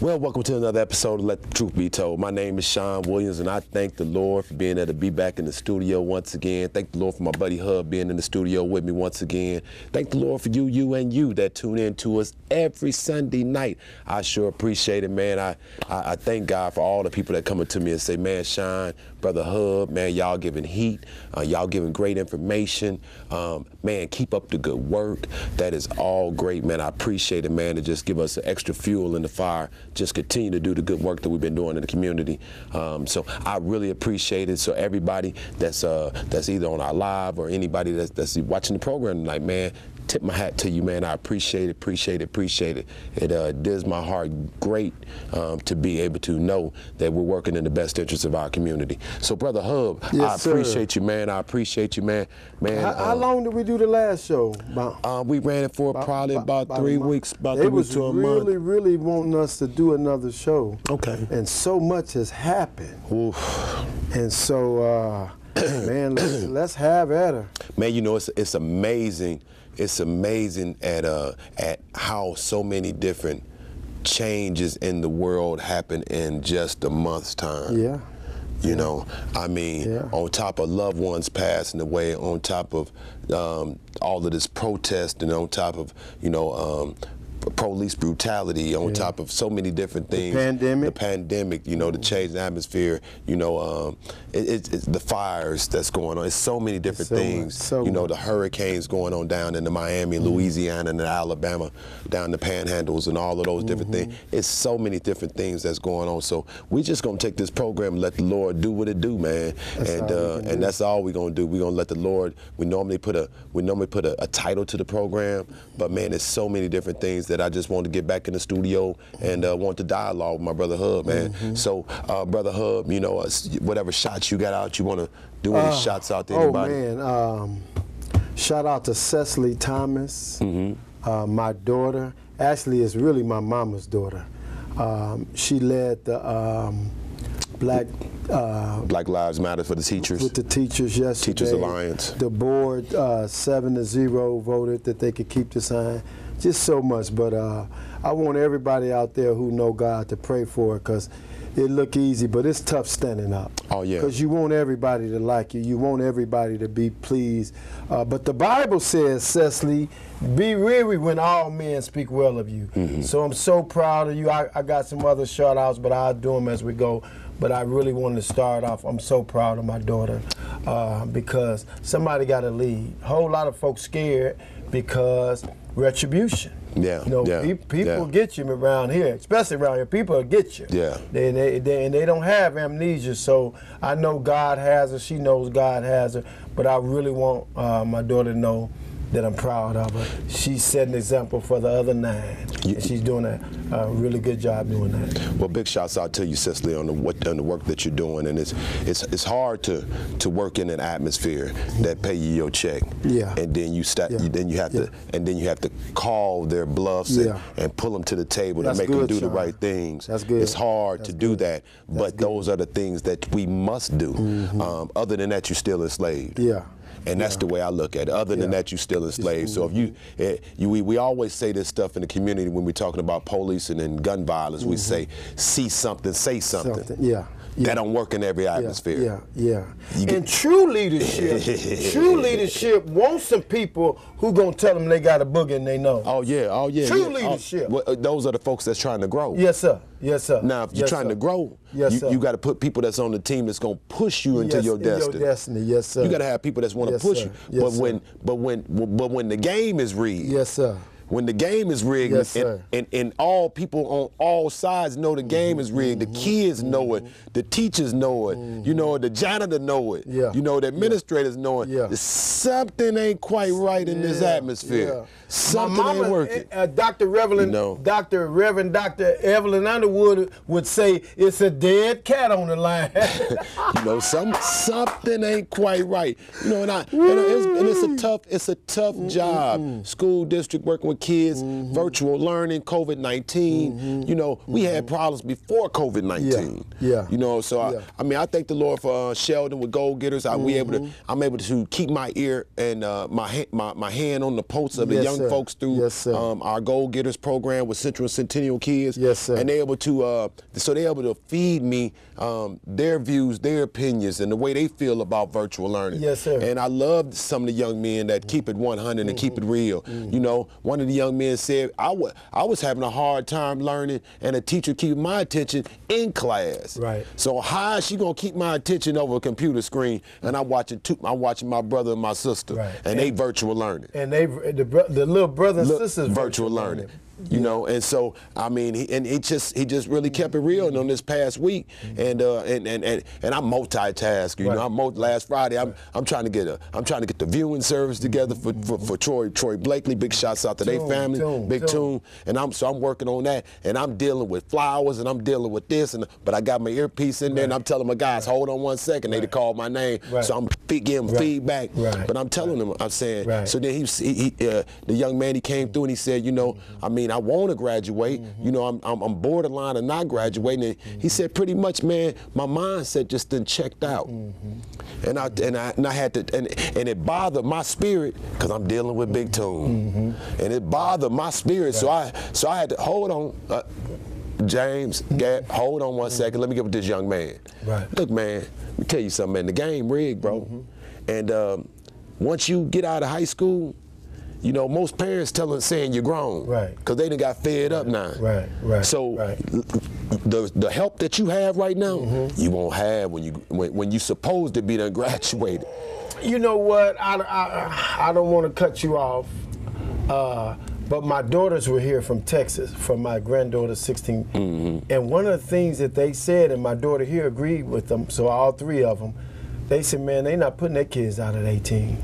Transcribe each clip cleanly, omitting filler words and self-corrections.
Well, welcome to another episode of Let the Truth Be Told. My name is Sean Williams, and I thank the Lord for being able to be back in the studio once again. Thank the Lord for my buddy Hub being in the studio with me once again. Thank the Lord for you that tune in to us every Sunday night. I sure appreciate it, man. I thank God for all the people that come up to me and say, man, Sean, Brother Hub, man, y'all giving heat. Y'all giving great information. Man, keep up the good work. That is all great, man. I appreciate it, man, to just give us extra fuel in the fire. Just continue to do the good work that we've been doing in the community. So I really appreciate it. So everybody that's either on our live or anybody that's watching the program tonight, man, tip my hat to you, man. I appreciate it. It does my heart great to be able to know that we're working in the best interest of our community. So, Brother Hub, yes, I appreciate you, man. How long did we do the last show? We ran it for probably about 3 weeks, about 3 weeks to a month. They was really wanting us to do another show. Okay. And so much has happened. Oof. And so, man, let's have at her. Man, you know, it's amazing. It's amazing at how so many different changes in the worof happen in just a month's time. Yeah. You know, I mean, on top of loved ones passing away, on top of all of this protest, and on top of, police brutality, on top of so many different things. The pandemic, the change in the atmosphere, it's the fires that's going on. It's so many different things. The hurricanes going on down into Miami, Louisiana, and Alabama, down the panhandles and all of those different things. It's so many different things that's going on. So we just gonna take this program and let the Lord do what it do, man. And that's all we're gonna do. We're gonna let the Lord. We normally put a title to the program, but man, there's so many different things that I just want to get back in the studio and want to dialogue with my brother Hub, man. So, Brother Hub, whatever shots you got out, you want to do any shots out to anybody? Oh, man. Shout out to Cecily Thomas, my daughter. Actually, it's really my mama's daughter. She led the Black Lives Matter for the teachers. With the teachers yesterday. Teachers Alliance. The board 7-0 voted that they could keep the sign. Just so much, but I want everybody out there who know God to pray for it, because it look easy, but it's tough standing up. Oh, yeah. Because you want everybody to like you. You want everybody to be pleased. But the Bible says, Cecily, be weary when all men speak well of you. So I'm so proud of you. I got some other shout outs, but I'll do them as we go. But I really wanted to start off, I'm so proud of my daughter, because somebody got to lead. A whole lot of folks scared because retribution. People get you around here, especially around here. People will get you. Yeah. And they don't have amnesia, so I know God has her. She knows God has her. But I really want my daughter to know that I'm proud of her. She's setting an example for the other 9, and she's doing a really good job doing that. Well, big shouts out to you, Cecily, on the work that you're doing, and it's hard to work in an atmosphere that pay you your check, and then you have to call their bluffs and pull them to the table to make them do the right things. That's good. It's hard to do that, but those are the things that we must do. Other than that, you're still enslaved. Yeah. And that's the way I look at it. Other than that, you're still enslaved. So if we always say this stuff in the community when we're talking about policing and gun violence. We say, see something, say something. That don't work in every atmosphere. And true leadership wants some people who gonna tell them they got a boogie and they know. Oh yeah. True leadership. Those are the folks that's trying to grow. Yes, sir. Now, if you're trying to grow, you got to put people that's on the team that's gonna push you into your destiny. Yes, sir. You got to have people that's want to push you. But when the game is rigged. Yes, sir. When the game is rigged, and all people on all sides know the game is rigged, the kids know it, the teachers know it, the janitor know it, the administrators know it. Something ain't quite right in this atmosphere. Something ain't working. Dr. Reverend Dr. Evelyn Underwood would say it's a dead cat on the line. Something ain't quite right. And it's a tough job. School district working with kids, virtual learning, COVID-19. You know, we had problems before COVID-19. Yeah. You know, so I mean, I thank the Lord for Sheldon with Goal Getters. I'm able to keep my ear and my hand on the pulse of the young folks through our Goal Getters program with Central Centennial kids. Yes, sir. And they're able to, so they're able to feed me their views, their opinions, and the way they feel about virtual learning. Yes, sir. And I love some of the young men that keep it 100 and keep it real. You know, one of the young men said, I was having a hard time learning, and a teacher keeping my attention in class. Right. So how is she gonna keep my attention over a computer screen? And I'm watching my brother and my sister, and they virtual learning. And the little brother and sisters virtual learning. You know, and so I mean, he just really kept it real on this past week, and I'm multitask. You know, last Friday I'm trying to get the viewing service together for Troy Blakely. Big shouts out to their family, Big Tune, and I'm working on that, and I'm dealing with flowers, and I'm dealing with this, but I got my earpiece in there, and I'm telling my guys, hold on 1 second, they call my name, so I'm giving them feedback, but I'm telling them, I'm saying, so then the young man, he came through and he said, you know, I mean, I want to graduate. You know, I'm borderline of not graduating. And he said, pretty much, man, my mindset just done checked out. And I had to, and it bothered my spirit because I'm dealing with Big Tune, and it bothered my spirit. So I had to hold on. James, Gab, hold on 1 second. Let me get with this young man. Look, man, let me tell you something, man. The game rigged, bro. And once you get out of high school, you know, most parents saying you're grown, because they done got fed up now. So the help that you have right now, you won't have when you supposed to be done graduated. You know what? I don't want to cut you off, but my daughters were here from Texas, from my granddaughter 16, and one of the things that they said, and my daughter here agreed with them, so all three of them, they said, man, they not putting their kids out at 18.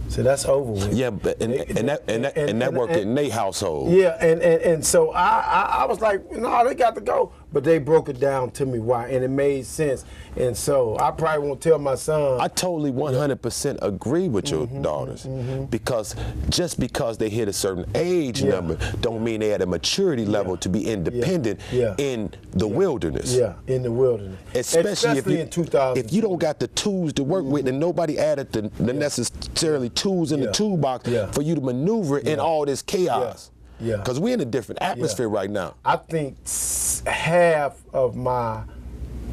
So that's over with. Yeah, but and that worked in their household. Yeah, and so I was like, no, they got to go. But they broke it down to me why, and it made sense. And so I probably won't tell my son. I totally 100% agree with your daughters, because just because they hit a certain age number don't mean they at a maturity level to be independent in the wilderness. Yeah, in the wilderness. Especially in 2000. If you don't got the tools to work with, and nobody added the necessarily tools in the toolbox for you to maneuver in all this chaos. Because we're in a different atmosphere right now. I think half of my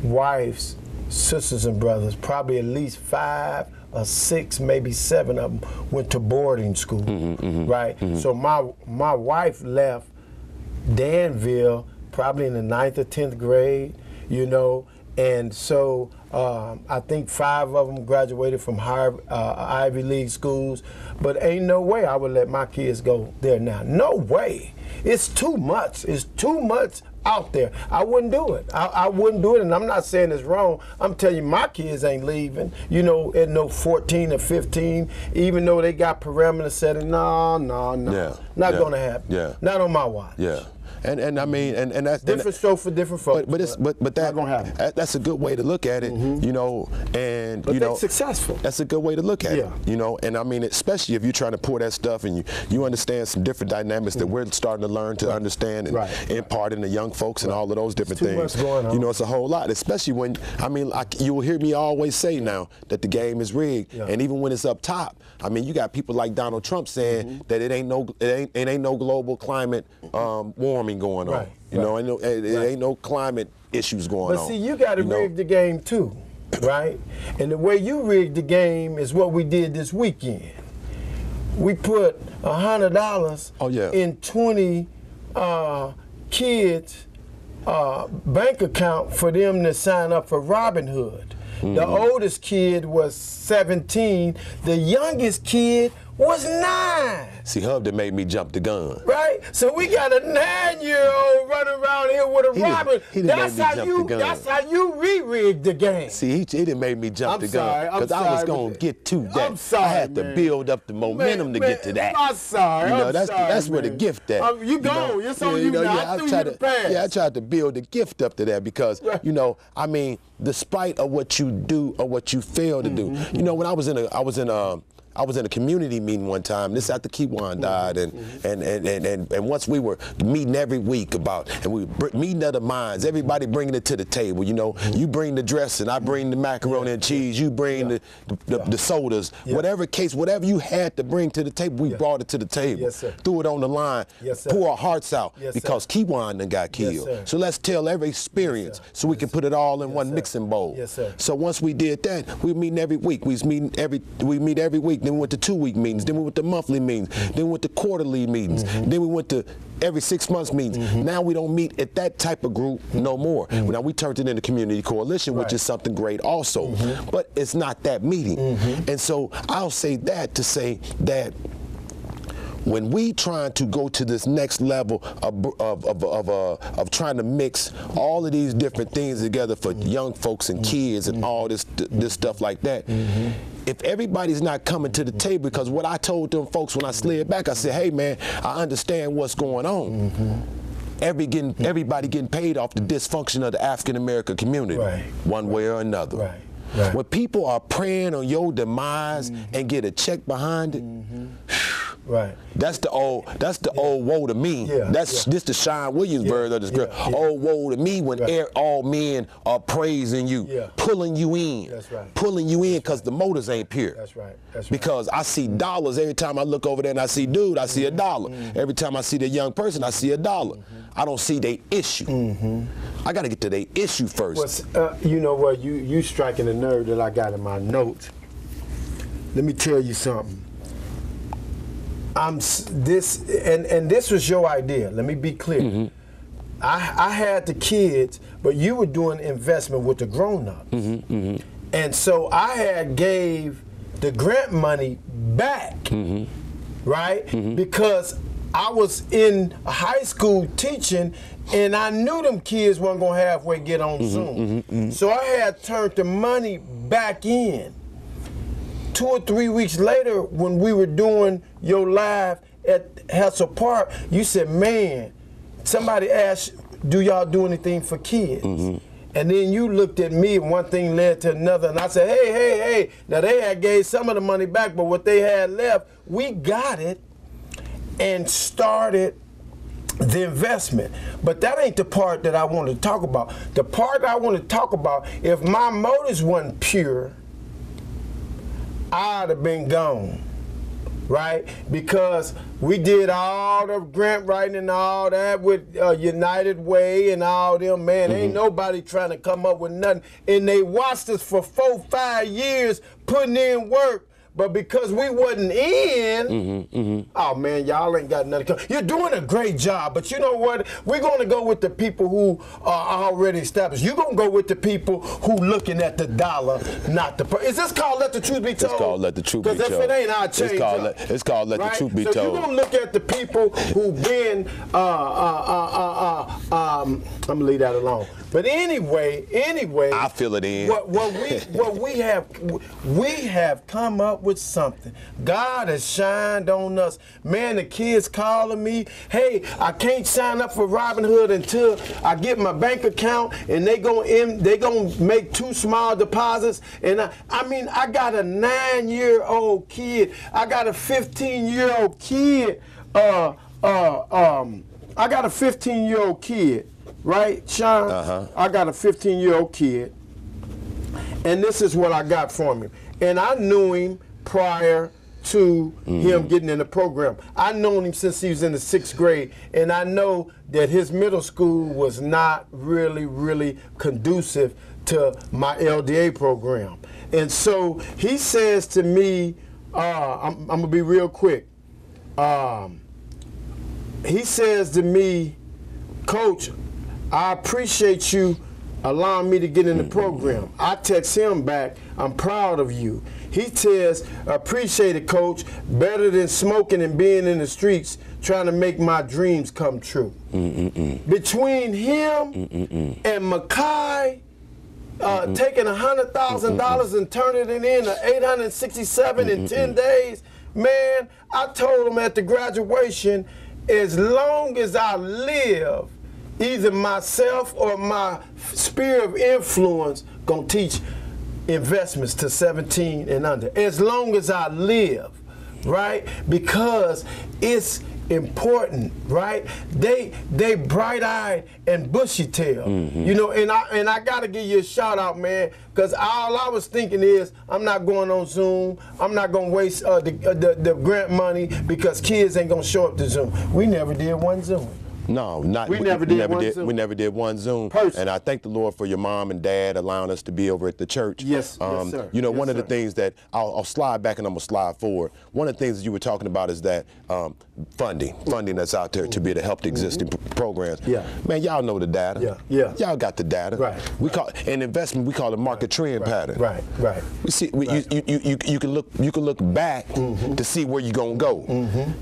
wife's sisters and brothers, probably at least 5 or 6, maybe 7 of them, went to boarding school, right? So my wife left Danville probably in the 9th or 10th grade, you know, and so I think 5 of them graduated from Ivy League schools, but ain't no way I would let my kids go there now. No way. It's too much. It's too much out there. I wouldn't do it. I wouldn't do it, and I'm not saying it's wrong. I'm telling you, my kids ain't leaving, you know, at no 14 or 15, even though they got parameters set in. No. Not going to happen. Not on my watch. And I mean, and that's different show for different folks. But that gonna happen. That's a good way to look at it, you know. And but you know, successful. That's a good way to look at it, you know. And I mean, especially if you're trying to pour that stuff and you understand some different dynamics that we're starting to learn to understand and impart in the young folks and all of those different things. Too much going on. You know, it's a whole lot. Especially when you will hear me always say now that the game is rigged, and even when it's up top. I mean, you got people like Donald Trump saying that it ain't no global climate warming going on. You know, it ain't no climate issues going on. But see, you got to rig the game too, right? And the way you rigged the game is what we did this weekend. We put $100 in 20 kids' bank account for them to sign up for Robinhood. The oldest kid was 17. The youngest kid was 9. See, Hub that made me jump the gun. Right? So we got a 9-year-old running around here with a robber. That's how you re-rigged the game. See, he done made me jump the gun. Because I was going to get to that. I'm sorry, I had to build up the momentum to get to that. I'm sorry. You know, that's where the gift at. You go. It's on you now. I threw you the pass. Yeah, I tried to build the gift up to that because, you know, I mean, despite of what you do or what you fail to do. You know, when I was in I was in a community meeting one time. This after Kiwan died, and once we were meeting every week and we were meeting other minds, everybody bringing it to the table. You know, you bring the dressing, I bring the macaroni and cheese, you bring the sodas, whatever case, whatever you had to bring to the table, we brought it to the table. Yes, sir. Threw it on the line, pour our hearts out because Kiwan done got killed. So let's tell every experience so we can put it all in one mixing bowl. Yes, sir. So once we did that, we were meeting every week. We meet every week. Then we went to 2-week meetings. Then we went to monthly meetings. Then we went to quarterly meetings. Then we went to every 6 months meetings. Now we don't meet at that type of group no more. Now we turned it into community coalition, which is something great also. But it's not that meeting. And so I'll say that to say that when we trying to go to this next level of trying to mix all of these different things together for young folks and kids and all this stuff like that, if everybody's not coming to the table, because what I told them folks when I slid back, I said, hey man, I understand what's going on. Everybody getting paid off the dysfunction of the African American community, one way or another. When people are praying on your demise and get a check behind it, that's the old woe to me. This the Sean Williams version of this girl. Oh woe to me when all men are praising you, pulling you in, pulling you in because the motives ain't pure. Because I see dollars every time I look over there and I see dude, I see $1. Every time I see the young person, I see $1. I don't see their issue. I got to get to their issue first. Well, you know what? You striking a nerve that I got in my notes. Let me tell you something. This was your idea. Let me be clear. I had the kids, but you were doing investment with the grown-ups. And so I had gave the grant money back, right? Because I was in high school teaching, and I knew them kids weren't gonna halfway get on Zoom. So I had turned the money back in. 2 or 3 weeks later, when we were doing your live at Hessel Park, you said, man, somebody asked, do y'all do anything for kids? And then you looked at me, and one thing led to another, and I said, hey. Now they had gave some of the money back, but what they had left, we got it and started the investment. But that ain't the part that I want to talk about. The part I want to talk about, if my motives weren't pure, I'd have been gone, right? Because we did all the grant writing and all that with United Way and all them, man. Ain't nobody trying to come up with nothing. And they watched us for 4-5 years putting in work. But because we wasn't in, oh man, y'all ain't got nothing. You're doing a great job, but you know what? We're going to go with the people who are already established. You're going to go with the people who looking at the dollar, not the. Is this called Let the Truth Be Told? It's called Let the Truth Be Told. Because if it ain't, I'll change it's called Let the Truth Be So Told. you're going to look at the people who been. I'm gonna leave that alone. But anyway, I feel it in. We have come up with something. God has shined on us. Man, the kids calling me, hey, I can't sign up for Robinhood until I get my bank account, and they gonna make 2 small deposits. And I mean, I got a 9-year-old kid. I got a 15-year-old kid. I got a 15-year-old kid. Right, Sean? I got a 15-year-old kid, and this is what I got from him. And I knew him prior to him getting in the program. I known him since he was in the 6th grade, and I know that his middle school was not really conducive to my LDA program. And so he says to me, I'm gonna be real quick. He says to me, Coach, I appreciate you allowing me to get in the program. I text him back, I'm proud of you. He says, appreciate it, Coach, better than smoking and being in the streets trying to make my dreams come true. Between him and Mackay taking $100,000 and turning it into $867 in 10 days, man, I told him at the graduation, as long as I live, either myself or my sphere of influence gonna teach investments to 17 and under, as long as I live, right? Because it's important, right? They bright-eyed and bushy-tailed, you know. And I gotta give you a shout out, man, because all I was thinking is I'm not going on Zoom. I'm not gonna waste the grant money because kids ain't gonna show up to Zoom. We never did one Zoom. No, not we never did one Zoom. And I thank the Lord for your mom and dad allowing us to be over at the church. Yes, yes, sir. You know, yes, one of the sir. things that I'll slide back and I'm gonna slide forward. One of the things that you were talking about is that funding that's out there to be able to help the existing programs. Yeah. Man, y'all know the data. Yeah, yeah. Y'all got the data. Right. We call an investment. We call it market trend pattern. Right. Right. We see. You can look back to see where you're gonna go.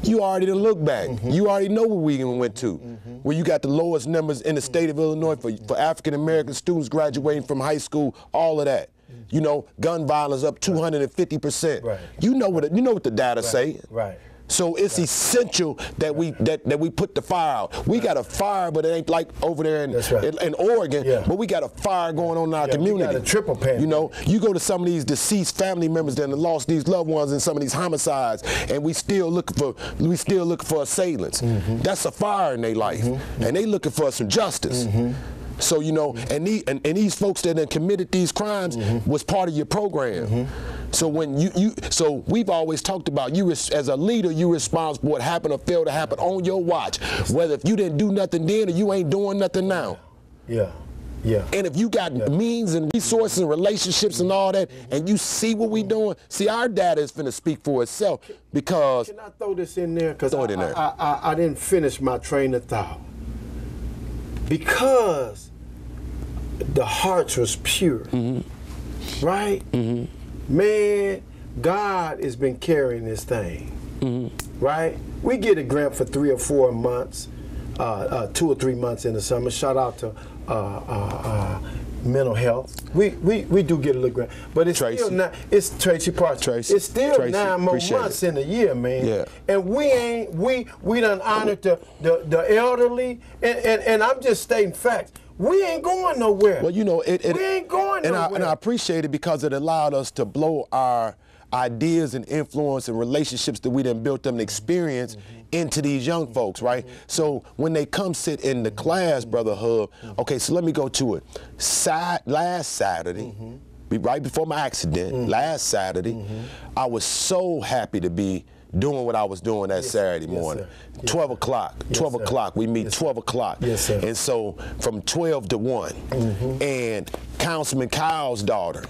You already done look back. You already know where we went to. Where you got the lowest numbers in the state of Illinois for African American students graduating from high school. All of that. You know, gun violence up 250%. Right. You know what the data say. Right. So it's essential that we put the fire out. We got a fire, but it ain't like over there in Oregon. Yeah. But we got a fire going on in our community. We got a triple pan. You know, you go to some of these deceased family members that have lost these loved ones in some of these homicides, and we still looking for assailants. That's a fire in their life, and they looking for some justice. So, you know, and these folks that have committed these crimes was part of your program. So when so we've always talked about you as a leader, you're responsible for what happened or failed to happen on your watch. Whether if you didn't do nothing then or you ain't doing nothing now. Yeah. Yeah. And if you got means and resources and relationships and all that, and you see what we doing, see our data is finna speak for itself because. Can I throw this in there? Because throw it in there. I didn't finish my train of thought. Because the hearts was pure, right? Man, God has been carrying this thing, right? We get a grant for 3 or 4 months, 2 or 3 months in the summer. Shout out to mental health. We do get a little grant, but it's Tracy. still not. It's Tracy Parks. Tracy. It's still Tracy. 9 more Appreciate months it. in a year, man. Yeah. And we done honored the elderly, and I'm just stating facts. We ain't going nowhere. Well, you know, we ain't going nowhere. And I appreciate it because it allowed us to blow our ideas and influence and relationships that we done built them and experience into these young folks, right? So when they come sit in the class, Brother Hub, okay, so let me go to it. Last Saturday, right before my accident, last Saturday, I was so happy to be doing what I was doing that Saturday morning. 12 o'clock, 12 o'clock, we meet 12 o'clock. Yes, sir. And so from 12 to 1, and Councilman Kyle's daughter,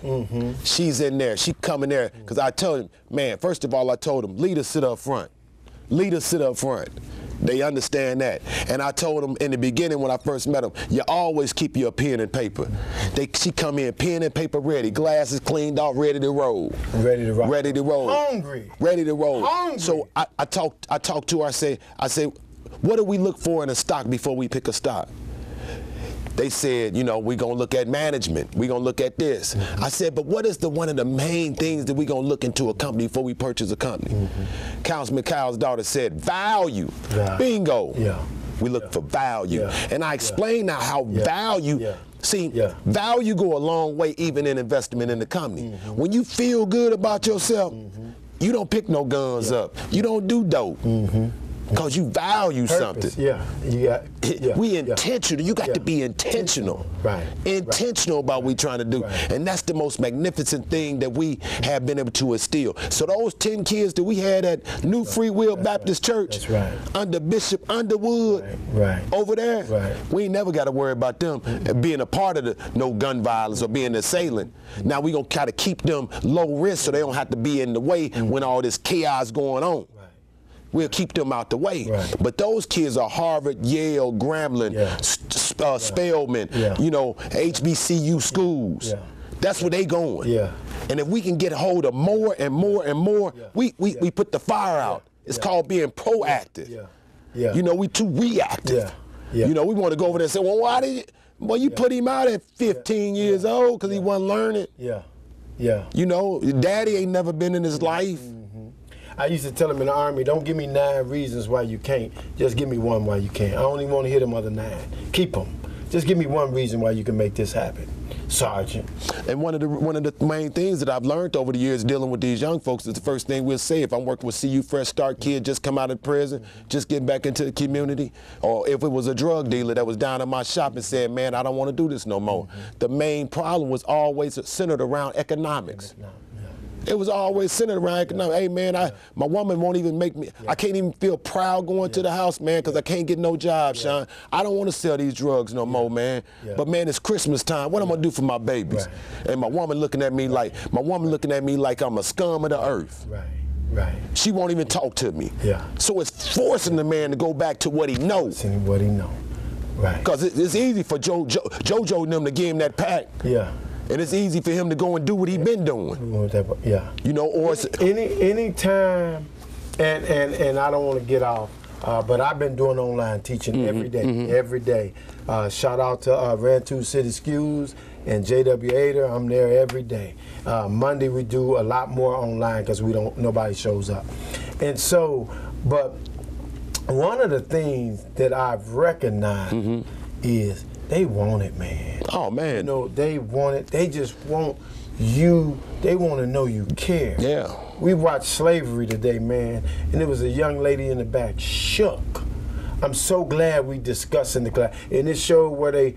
she's in there, she coming there, because I told him, man, first of all, I told him, leaders sit up front. Leaders sit up front. They understand that. And I told them in the beginning when I first met them, you always keep your pen and paper. She come in, pen and paper ready, glasses cleaned off, ready to roll. Ready to roll. Ready to roll. Hungry. Ready to roll. Hungry. So I talked to her, I say, what do we look for in a stock before we pick a stock? They said, you know, we're going to look at management. We're going to look at this. I said, but what is one of the main things that we're going to look into a company before we purchase a company? Councilman Kyle's daughter said, value. Bingo. Yeah. We look for value. And I explained now how value, value go a long way even in investment in the company. When you feel good about yourself, you don't pick no guns up. You don't do dope. Because you value something. We intentional. You got to be intentional. Intentional about what we're trying to do. And that's the most magnificent thing that we have been able to instill. So those 10 kids that we had at New Free Will Baptist Church under Bishop Underwood over there, we ain't never got to worry about them being a part of the no gun violence or being an assailant. Now we going to try to keep them low risk so they don't have to be in the way when all this chaos going on. We'll keep them out the way. But those kids are Harvard, Yale, Grambling, Spelman, you know, HBCU schools. That's where they going. And if we can get a hold of more and more and more, we put the fire out. It's called being proactive. You know, we too reactive. You know, we want to go over there and say, well, why did you, well, you put him out at 15 years old because he wasn't learning. You know, daddy ain't never been in his life. I used to tell him in the Army, don't give me 9 reasons why you can't. Just give me 1 why you can't. I don't even want to hear them other 9. Keep them. Just give me 1 reason why you can make this happen. Sergeant. And one of the main things that I've learned over the years dealing with these young folks is the first thing we'll say if I'm working with CU Fresh Start kid just come out of prison, just getting back into the community, or if it was a drug dealer that was down in my shop and said, man, I don't want to do this no more. The main problem was always centered around economics. It was always centered around economics. Hey, man, my woman won't even make me, I can't even feel proud going to the house, man, because I can't get no job, Sean. I don't want to sell these drugs no more, man. But, man, it's Christmas time. What am I going to do for my babies? And my woman looking at me like, I'm a scum of the earth. She won't even talk to me. So it's forcing the man to go back to what he knows. What he know. Because it's easy for JoJo and them to give him that pack. And it's easy for him to go and do what he been doing. You know, or any time, and I don't want to get off, but I've been doing online teaching every day. Shout out to Rantoul City Schools and JW Ader. I'm there every day. Monday we do a lot more online because nobody shows up. And so, but one of the things that I've recognized is they want it, man. Oh, man. You know, they want it. They just want you. They want to know you care. We watched Slavery today, man, and there was a young lady in the back shook. I'm so glad we discussed in the class. And it showed where they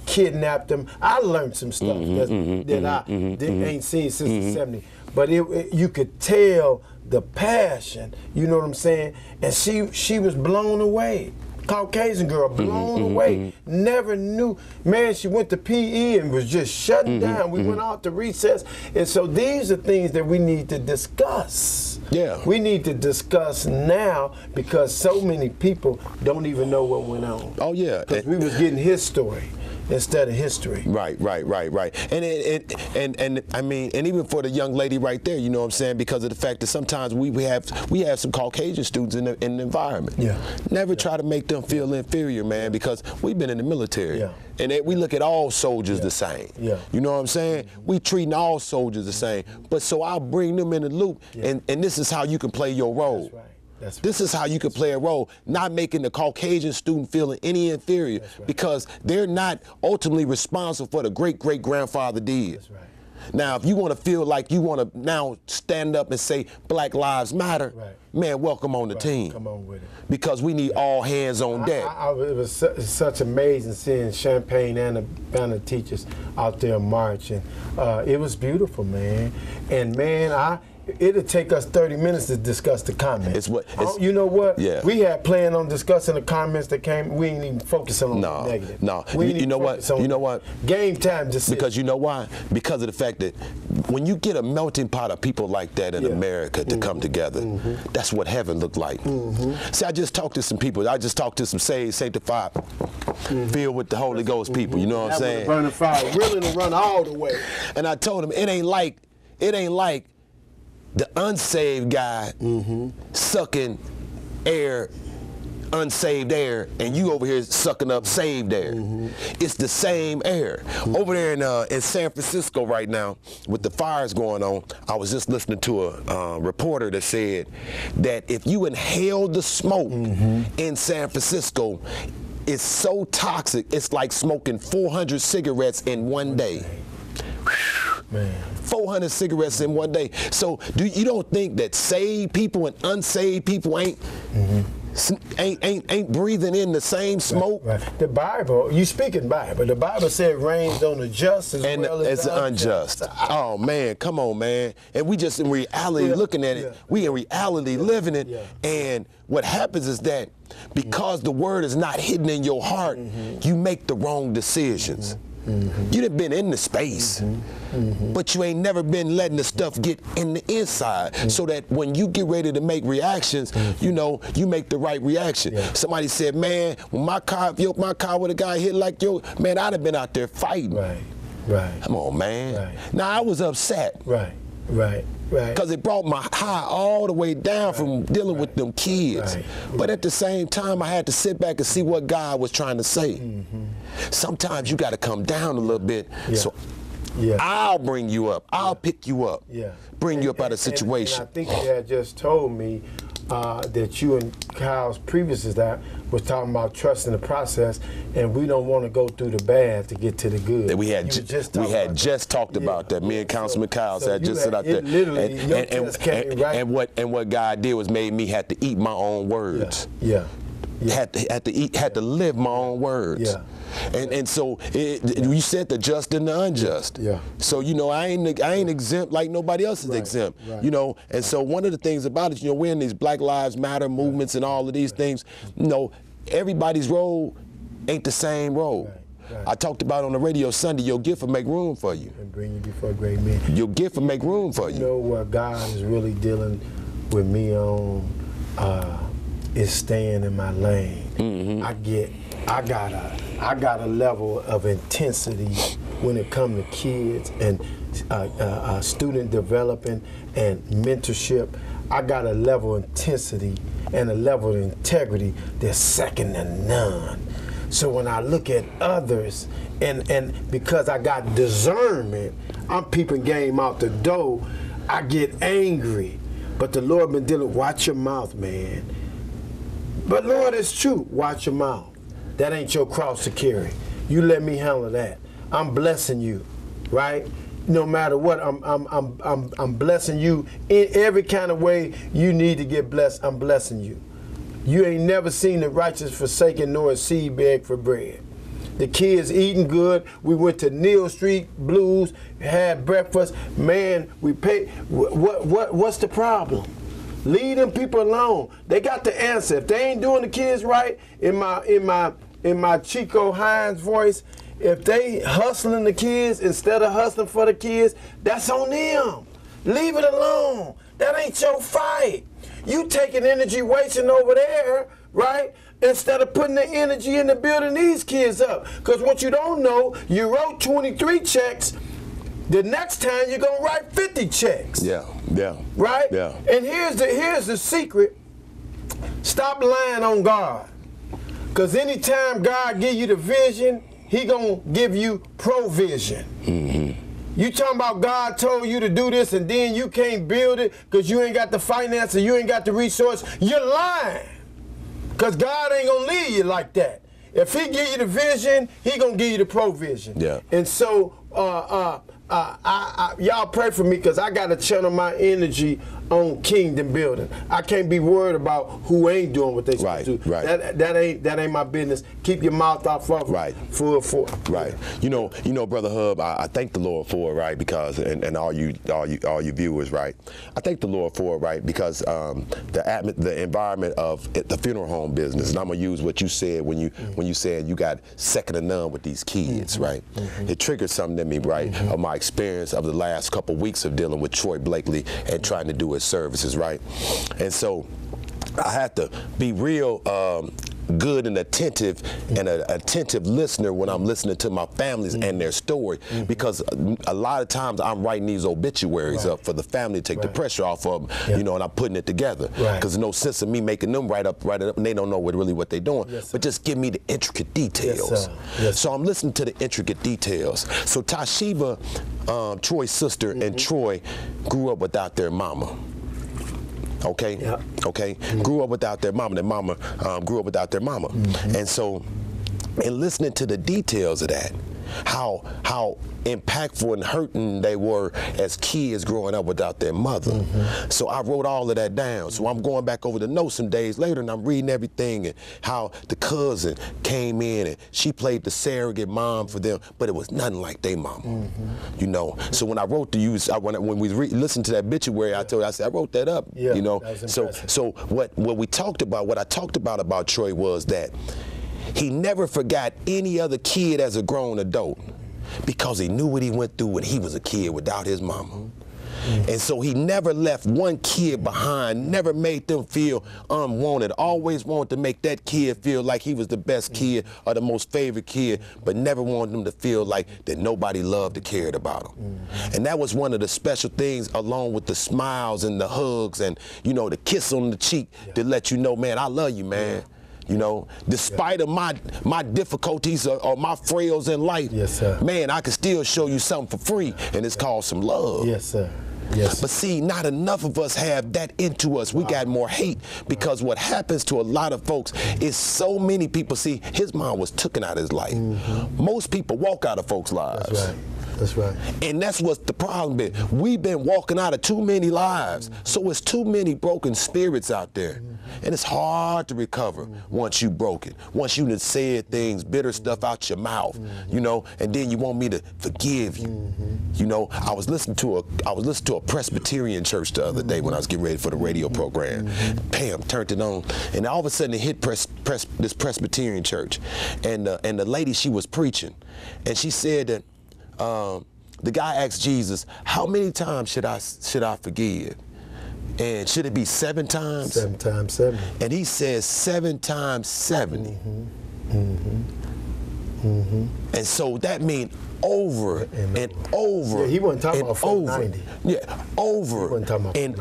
kidnapped them. I learned some stuff that I ain't seen since the 70s. But you could tell the passion, you know what I'm saying? And she was blown away. Caucasian girl, blown away. Never knew. Man, she went to PE and was just shutting down. We went out to recess. And so these are things that we need to discuss. We need to discuss now because so many people don't even know what went on. Because we was getting his story instead of history. Right. And I mean, and even for the young lady right there, you know what I'm saying, because of the fact that sometimes we have some Caucasian students in the environment. Never try to make them feel inferior, man, because we've been in the military. And we look at all soldiers the same. You know what I'm saying? We treating all soldiers the same. But so I'll bring them in the loop, and this is how you can play your role. This is how you can play a role, not making the Caucasian student feeling any inferior because they're not ultimately responsible for the great-great-grandfather did. Now, if you want to feel like you want to now stand up and say Black Lives Matter, man, welcome on the team. Come on with it. Because we need all hands on deck. It was such amazing seeing Champaign and the band of teachers out there marching. It was beautiful, man. And, man, it'll take us 30 minutes to discuss the comments. You know what? We had planned on discussing the comments that came. We ain't even focusing on the negative. You know what? You know what? Game time decision. Because you know why? Because of the fact that when you get a melting pot of people like that in America to come together, that's what heaven looked like. See, I just talked to some people. I just talked to some saved, sanctified, filled with the Holy Ghost people. You know what I'm saying? Burning fire, willing to run all the way. And I told them it ain't like the unsaved guy sucking air, unsaved air, and you over here sucking up saved air. It's the same air. Over there in San Francisco right now, with the fires going on, I was just listening to a reporter that said that if you inhale the smoke in San Francisco, it's so toxic, it's like smoking 400 cigarettes in one day. Man. 400 cigarettes in one day. So you don't think that saved people and unsaved people ain't breathing in the same smoke? The Bible, you speaking Bible, the Bible said rains on the just as well as the unjust. Oh man, come on, man. And we just in reality looking at it, we in reality living it, and what happens is that because the word is not hidden in your heart, you make the wrong decisions. You done been in the space, but you ain't never been letting the stuff get in the inside, so that when you get ready to make reactions, you know, you make the right reaction. Somebody said, man, when my car would have got hit like yo, man, I'd have been out there fighting. Come on, man. Now, I was upset. Because it brought my high all the way down from dealing with them kids. But at the same time, I had to sit back and see what God was trying to say. Sometimes you got to come down a little bit. So I'll bring you up. I'll pick you up. Bring you up out of the situation. And I think you had just told me that you and Kyle's previous is that was talking about trusting the process, and we don't want to go through the bad to get to the good. And we had just talked about that. Me and Councilman Kyle said just sit out there. Literally, and what God did was made me have to eat my own words. Yeah. Had to live my own words. Yeah. And so you said the just and the unjust. Yeah. So I ain't exempt like nobody else is exempt. Right. And so one of the things about it, we're in these Black Lives Matter movements and all of these things. Everybody's role ain't the same role. Right. I talked about on the radio Sunday, your gift will make room for you. And bring you before a great man. Your gift will make room for you. You know what God is really dealing with me on is staying in my lane. Mm-hmm. I got a level of intensity when it comes to kids and student development and mentorship. I got a level of intensity and a level of integrity that's second to none. So when I look at others, and because I got discernment, I'm peeping game out the door, I get angry. But the Lord been dealing, watch your mouth, man. But Lord, it's true, watch your mouth. That ain't your cross to carry. You let me handle that. I'm blessing you, right? No matter what, I'm blessing you in every kind of way you need to get blessed. I'm blessing you. You ain't never seen the righteous forsaken nor a seed beg for bread. The kids eating good. We went to Neal Street Blues, had breakfast. Man, we paid. What's the problem? Leave them people alone. They got the answer. If they ain't doing the kids right, in my Chico Hines voice, if they hustling the kids instead of hustling for the kids, that's on them. Leave it alone. That ain't your fight. You taking energy wasting over there, right? Instead of putting the energy into building these kids up. Because what you don't know, you wrote 23 checks. The next time you're gonna write 50 checks. Yeah. Right? Yeah. And here's the secret. Stop lying on God. Because anytime God give you the vision, he gonna give you provision. Mm-hmm. You talking about God told you to do this and then you can't build it because you ain't got the finance or you ain't got the resource, you're lying. Because God ain't gonna leave you like that. If he give you the vision, he gonna give you the provision. Yeah. And so y'all pray for me because I got to channel my energy on kingdom building. I can't be worried about who ain't doing what they supposed to do. Right. That ain't my business. Keep your mouth off of it. Right. Full. Right. You know, Brother Hub, I thank the Lord for it, right? Because and all you viewers, right? I thank the Lord for it, right? Because the environment of the funeral home business, and I'm gonna use what you said when you said you got second to none with these kids, right? It triggered something in me, right? Of my experience of the last couple weeks of dealing with Troy Blakely and trying to do his services, right? And so I have to be real good and attentive and an attentive listener when I'm listening to my families and their story, because a lot of times I'm writing these obituaries up for the family to take the pressure off of them, you know, and I'm putting it together because there's no sense of me making them write it up and they don't know what they're doing. But just give me the intricate details. So I'm listening to the intricate details. So Tashiba, Troy's sister, and Troy grew up without their mama. Okay. Okay. Grew up without their mama. Their mama grew up without their mama. And so, in listening to the details of that, how impactful and hurting they were as kids growing up without their mother. So I wrote all of that down. So I'm going back over the notes some days later and I'm reading everything and how the cousin came in and she played the surrogate mom for them, but it was nothing like their mama. You know. So when I wrote when we listened to that obituary, I said I wrote that up. You know. So what I talked about Troy was that he never forgot any other kid as a grown adult because he knew what he went through when he was a kid without his mama. And so he never left one kid behind, never made them feel unwanted, always wanted to make that kid feel like he was the best kid or the most favorite kid, but never wanted them to feel like that nobody loved or cared about him. And that was one of the special things, along with the smiles and the hugs and, you know, the kiss on the cheek to let you know, man, I love you, man. You know, despite of my difficulties or my frails in life, man, I can still show you something for free, and it's called some love. Yes. But see, not enough of us have that into us. We got more hate because what happens to a lot of folks is so many people, see, his mom was taken out of his life. Most people walk out of folks' lives. That's right. That's right. And that's what's the problem been. We've been walking out of too many lives. So it's too many broken spirits out there. And it's hard to recover once you broken. Once you done said things, bitter stuff out your mouth, you know, and then you want me to forgive you. You know, I was listening to a Presbyterian church the other day when I was getting ready for the radio program. Pam turned it on, and all of a sudden it hit this Presbyterian church. And the lady, she was preaching, and she said that the guy asked Jesus, how many times should I forgive? And should it be 7 times? 7 times 70. And he says 7 times 70. And so that means over and over. Yeah, he wasn't talking and about over. 490. Yeah, over and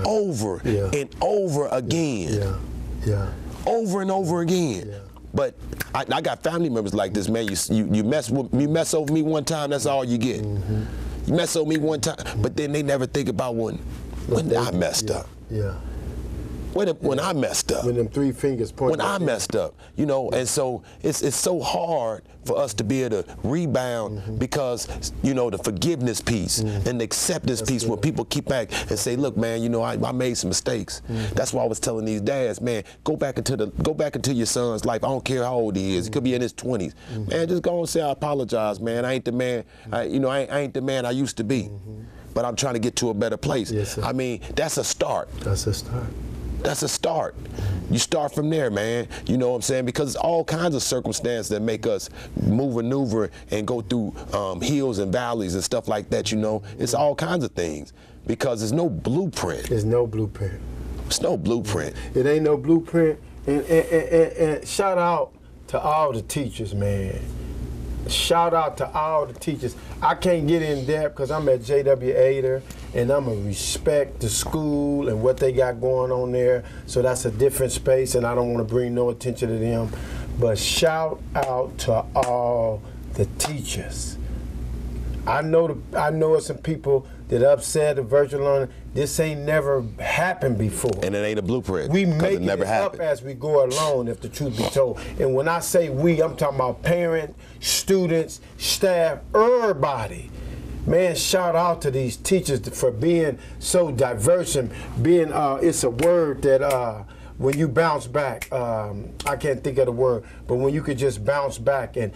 over and over again. Yeah, yeah. Over and over again. Yeah. But I got family members like this, man. You mess over me one time, that's all you get. You mess over me one time, but then they never think about when I messed up. Yeah. When I messed up. When them 3 fingers point. When I messed up, you know, and so it's so hard for us to be able to rebound because, you know, the forgiveness piece and the acceptance piece where people keep back and say, look, man, you know, I made some mistakes. That's why I was telling these dads, man, go back into your son's life. I don't care how old he is. He could be in his 20s. Man, just go and say, I apologize, man. I ain't the man, I ain't the man I used to be. But I'm trying to get to a better place. Yes, sir. I mean, that's a start. That's a start. That's a start. You start from there, man. You know what I'm saying? Because it's all kinds of circumstances that make us maneuver and go through hills and valleys and stuff like that, you know. It's all kinds of things because there's no blueprint. There's no blueprint. It's no blueprint. It ain't no blueprint. And shout out to all the teachers, man. Shout out to all the teachers. I can't get in depth because I'm at J.W. Ader and I'm going to respect the school and what they got going on there. So that's a different space and I don't want to bring no attention to them. But shout out to all the teachers. I know it's some people that upset the virtual learning. This ain't never happened before. And it ain't a blueprint. We make it it up as we go along, if the truth be told. And when I say we, I'm talking about parents, students, staff, everybody. Man, shout out to these teachers for being so diverse and being, it's a word that when you bounce back, I can't think of the word, but when you could just bounce back and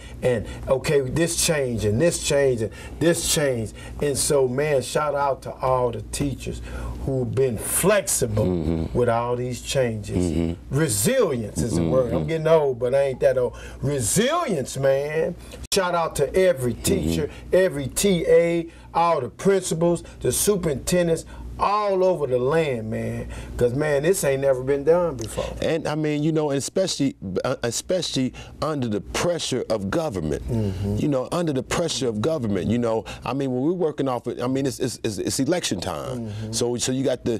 okay, this change and this change and this change. And so, man, shout out to all the teachers who've been flexible with all these changes. Resilience is the word. I'm getting old, but I ain't that old. Resilience, man. Shout out to every teacher, every TA, all the principals, the superintendents, all over the land, man, because, man, this ain't never been done before. And I mean, you know, especially under the pressure of government, you know, under the pressure of government, you know, I mean, when we're working off it, I mean, it's election time. So you got the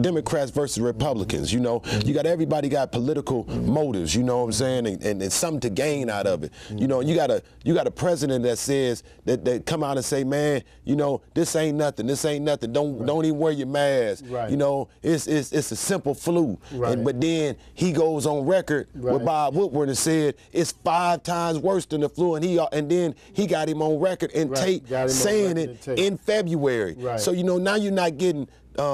Democrats versus Republicans, you know, you got everybody got political motives, you know what I'm saying, and something to gain out of it. You know, you got a president that says that come out and say, man, you know, this ain't nothing, don't even wear your mask. Right. You know, it's a simple flu. Right. But then he goes on record with Bob Woodward and said it's 5 times worse than the flu, and then he got him on record and tape saying it in February. Right. So, you know, now you're not getting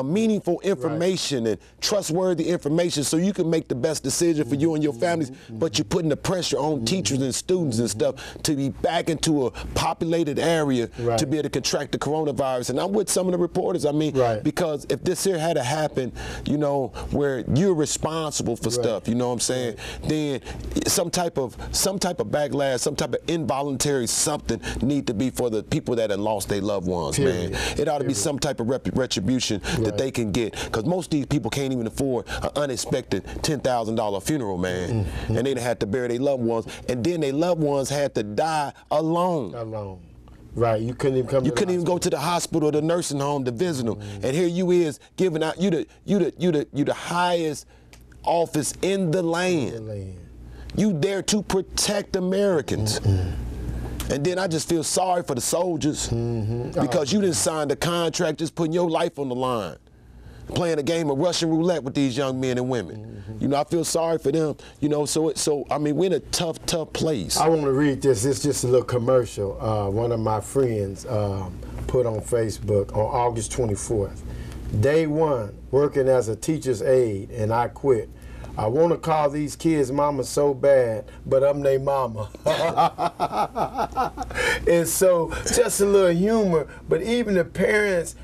meaningful information and trustworthy information so you can make the best decision for you and your families, but you're putting the pressure on teachers and students and stuff to be back into a populated area to be able to contract the coronavirus. And I'm with some of the reporters, I mean, because if this here had to happen, you know, where you're responsible for stuff, you know what I'm saying, then some type of backlash, some type of involuntary something need to be for the people that have lost their loved ones, man. It ought to be some type of retribution that they can get, because most of these people can't even afford an unexpected $10,000 funeral, man, and they had to bury their loved ones, and then their loved ones had to die alone. Right, you couldn't even come. You couldn't even go to the hospital or the nursing home to visit them, and here you is giving out you the highest office in the land. You there to protect Americans. And then I just feel sorry for the soldiers because you didn't sign the contract just putting your life on the line, playing a game of Russian roulette with these young men and women. You know, I feel sorry for them. You know, so I mean, we're in a tough place. I want to read this. It's just a little commercial. One of my friends put on Facebook on August 24th. Day one, working as a teacher's aide, and I quit. I want to call these kids mama so bad, but I'm their mama. And so, just a little humor, but even the parents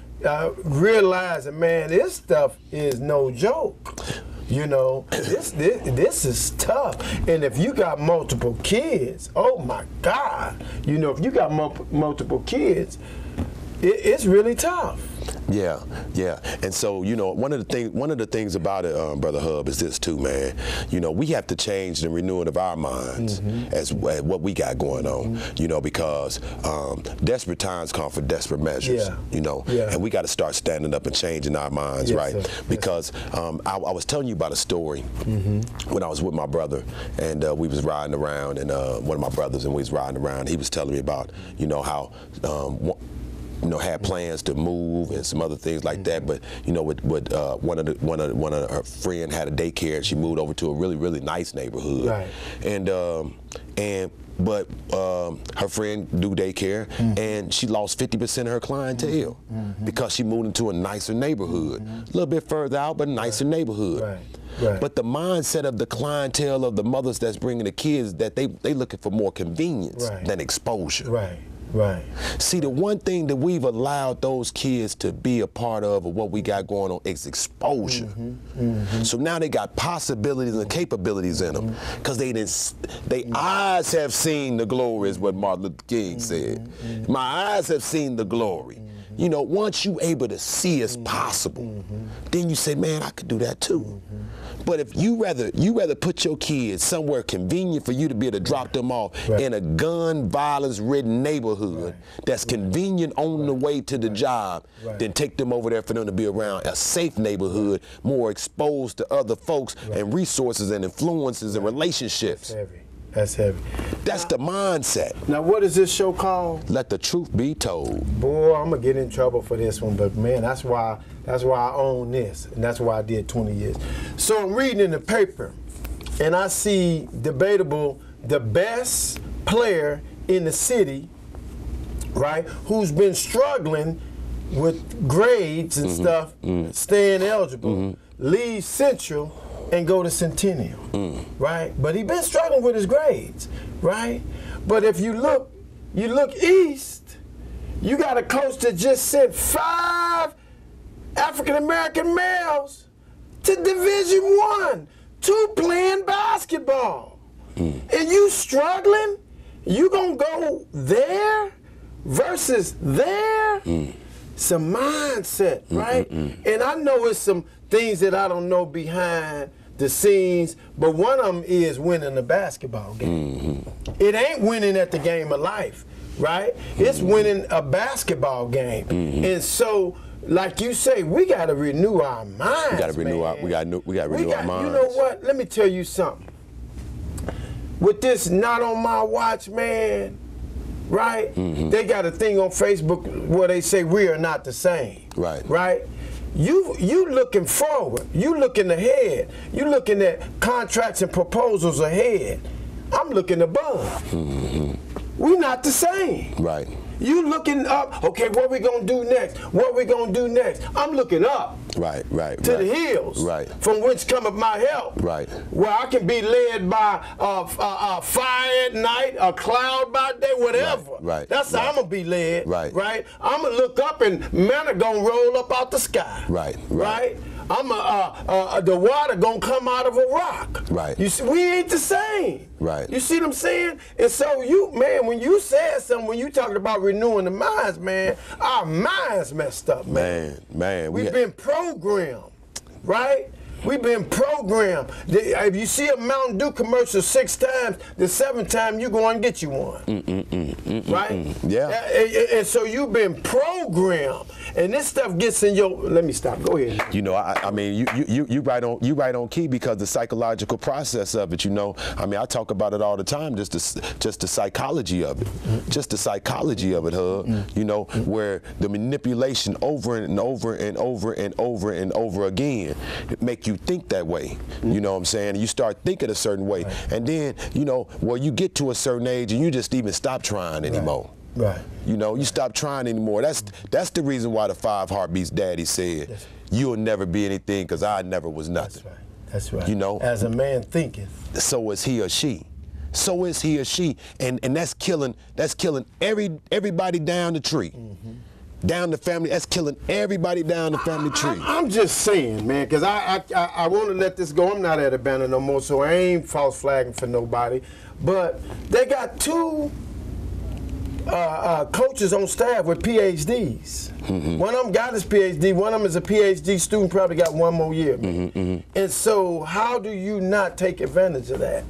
realizing, man, this stuff is no joke. You know, this is tough. And if you got multiple kids, oh my God, you know, if you got multiple kids, it's really tough. Yeah. And so, you know, one of the things about it, Brother Hub, is this too, man. You know, we have to change the renewing of our minds as what we got going on. You know, because desperate times call for desperate measures. You know, and we got to start standing up and changing our minds, right? Sir. Because I was telling you about a story when I was with my brother, and we was riding around, and one of my brothers, and we was riding around. He was telling me about, you know, how. You know, had plans to move and some other things like that, but you know, with one of her friend had a daycare, and she moved over to a really nice neighborhood, right? But her friend do daycare, and she lost 50% of her clientele because she moved into a nicer neighborhood, a little bit further out, but a nicer neighborhood. Right. But the mindset of the clientele of the mothers that's bringing the kids, that they looking for more convenience than exposure. Right. See, the one thing that we've allowed those kids to be a part of what we got going on is exposure. So now they got possibilities and capabilities in them because they eyes have seen the glory, is what Martin Luther King said. My eyes have seen the glory. You know, once you able to see it's possible, then you say, man, I could do that too. But if you rather put your kids somewhere convenient for you to be able to drop them off in a gun violence ridden neighborhood that's convenient on the way to the job, than take them over there for them to be around a safe neighborhood, more exposed to other folks and resources and influences and relationships. That's heavy. That's the mindset. Now, what is this show called? Let the Truth Be Told. Boy, I'm gonna get in trouble for this one, but man, that's why I own this, and that's why I did 20 years. So I'm reading in the paper, and I see debatable the best player in the city, right, who's been struggling with grades and stuff, staying eligible, leaves Central and go to Centennial, right? But he been struggling with his grades, right? But if you look east, you got a coach that just sent 5 African-American males to Division I, 2 playing basketball. And you struggling, you gonna go there versus there? It's a mindset, right? And I know it's some things that I don't know behind the scenes, but one of them is winning the basketball game. It ain't winning at the game of life, right? It's winning a basketball game. And so, like you say, we got to renew our minds. We got to renew our minds. You know what? Let me tell you something. With this not on my watch, man, right? They got a thing on Facebook where they say we are not the same. Right? You looking forward. You looking ahead. You looking at contracts and proposals ahead. I'm looking above. We not the same. Right. You looking up, okay, what we gonna do next? What we gonna do next? I'm looking up. Right. To the hills. Right. From which cometh my help. Right. Where I can be led by a fire at night, a cloud by day, whatever. Right. That's how I'm gonna be led. Right. I'm gonna look up and manna gonna roll up out the sky. Right. I'm the water gonna come out of a rock. Right. You see, we ain't the same. Right. You see what I'm saying? And so when you said something, when you talking about renewing the minds, man, our minds messed up, man. We've been programmed, right? We've been programmed. If you see a Mountain Dew commercial 6 times, the 7th time you go and get you one. Right? Yeah. And so you've been programmed. And this stuff gets in your. Let me stop. Go ahead. You know, I mean, you right on key because the psychological process of it. You know, I mean, I talk about it all the time. Just the psychology of it, just the psychology of it, Hub. You know, where the manipulation over and over and over and over and over again make you think that way. You know what I'm saying? And you start thinking a certain way, and then you know, well, you get to a certain age and you just even stop trying anymore. Right. You know, you stop trying anymore. That's the reason why the 5 Heartbeats daddy said, "You'll never be anything because I never was nothing." That's right. That's right. You know, as a man thinketh, so is he or she. So is he or she, and that's killing everybody down the tree. Down the family, that's killing everybody down the family tree. I'm just saying, man, because I want to let this go. I'm not at a banner no more, so I ain't false flagging for nobody. But they got 2 coaches on staff with PhDs. One of them got his PhD. One of them is a PhD student, probably got 1 more year. And so how do you not take advantage of that?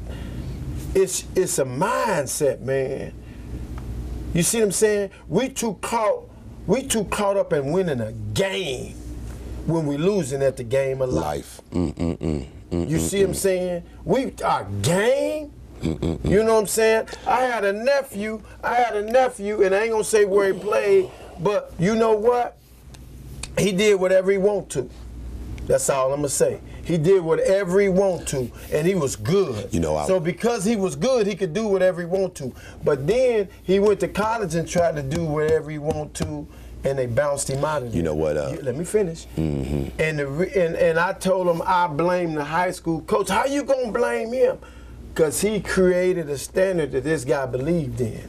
It's a mindset, man. You see what I'm saying? We too caught up in winning a game when we losing at the game of life. You see what I'm saying? Our game. You know what I'm saying? I had a nephew, and I ain't gonna say where he played, but you know what? He did whatever he want to. That's all I'm gonna say. He did whatever he want to, and he was good. You know, so because he was good, he could do whatever he want to. But then he went to college and tried to do whatever he want to, and they bounced him out of there. You know what? Let me finish. And I told him I blame the high school coach. How you gonna blame him? Because he created a standard that this guy believed in.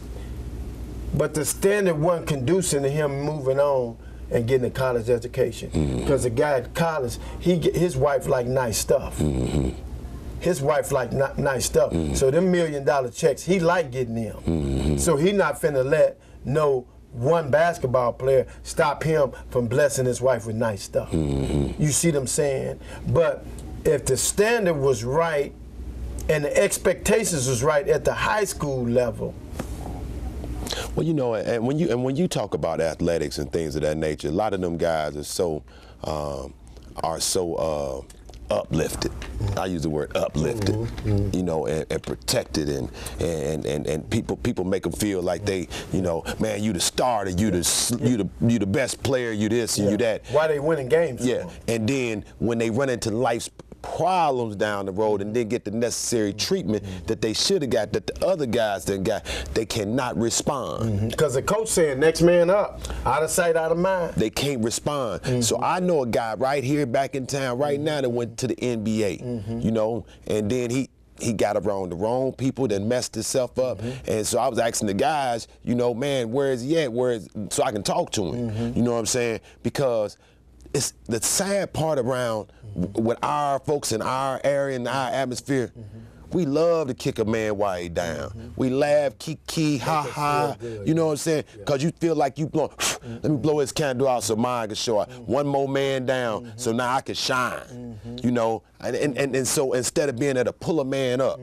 But the standard wasn't conducive to him moving on and getting a college education. Because the guy at college, his wife liked nice stuff. His wife liked nice stuff. So them $1 million checks, he liked getting them. So he not finna let no one basketball player stop him from blessing his wife with nice stuff. You see what I'm saying? But if the standard was right and the expectations was right at the high school level. Well, you know, and when you talk about athletics and things of that nature, a lot of them guys are so uplifted. I use the word uplifted, you know, and protected, and people make them feel like they, you know, man, you the starter, you the best player, you this and you that. Why they winning games? Yeah, and then when they run into life's problems down the road and then get the necessary treatment that they should have got, that the other guys didn't got, they cannot respond. Because the coach saying next man up, out of sight, out of mind. They can't respond. So I know a guy right here back in town right now that went to the NBA, you know, and then he got around the wrong people, that messed himself up. And so I was asking the guys, you know, man, where is he at? So I can talk to him. You know what I'm saying? Because it's the sad part around with our folks in our area and our atmosphere. We love to kick a man while he down. We laugh, kiki, ha ha. You know what I'm saying? Because you feel like you blow. Let me blow his candle out so mine can show up. One more man down, so now I can shine. You know, and so instead of being able to pull a man up,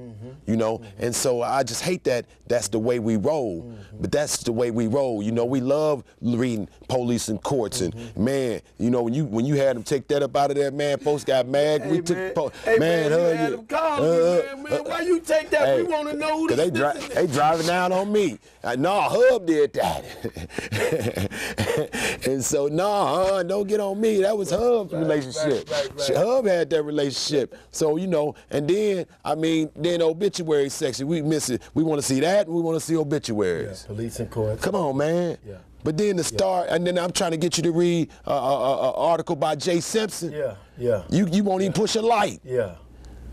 you know, and so I just hate that that's the way we roll. But that's the way we roll. You know, we love reading Police and Courts, and man, you know, when you had them take that up out of there, man, folks got mad. Hey, we took man, you had them call me, man. Why you take that? Hey, we want to know who this is. They driving down on me. No, Hub did that. And so, no, don't get on me. That was Hub's relationship. Right. Hub had that relationship. So, you know, and then, I mean, then obituary section, we miss it. We want to see that, and we want to see obituaries. Yeah, Police and Courts. Come on, man. Yeah. But then the start, and then I'm trying to get you to read an article by Jay Simpson. Yeah. You won't even push a light. Yeah.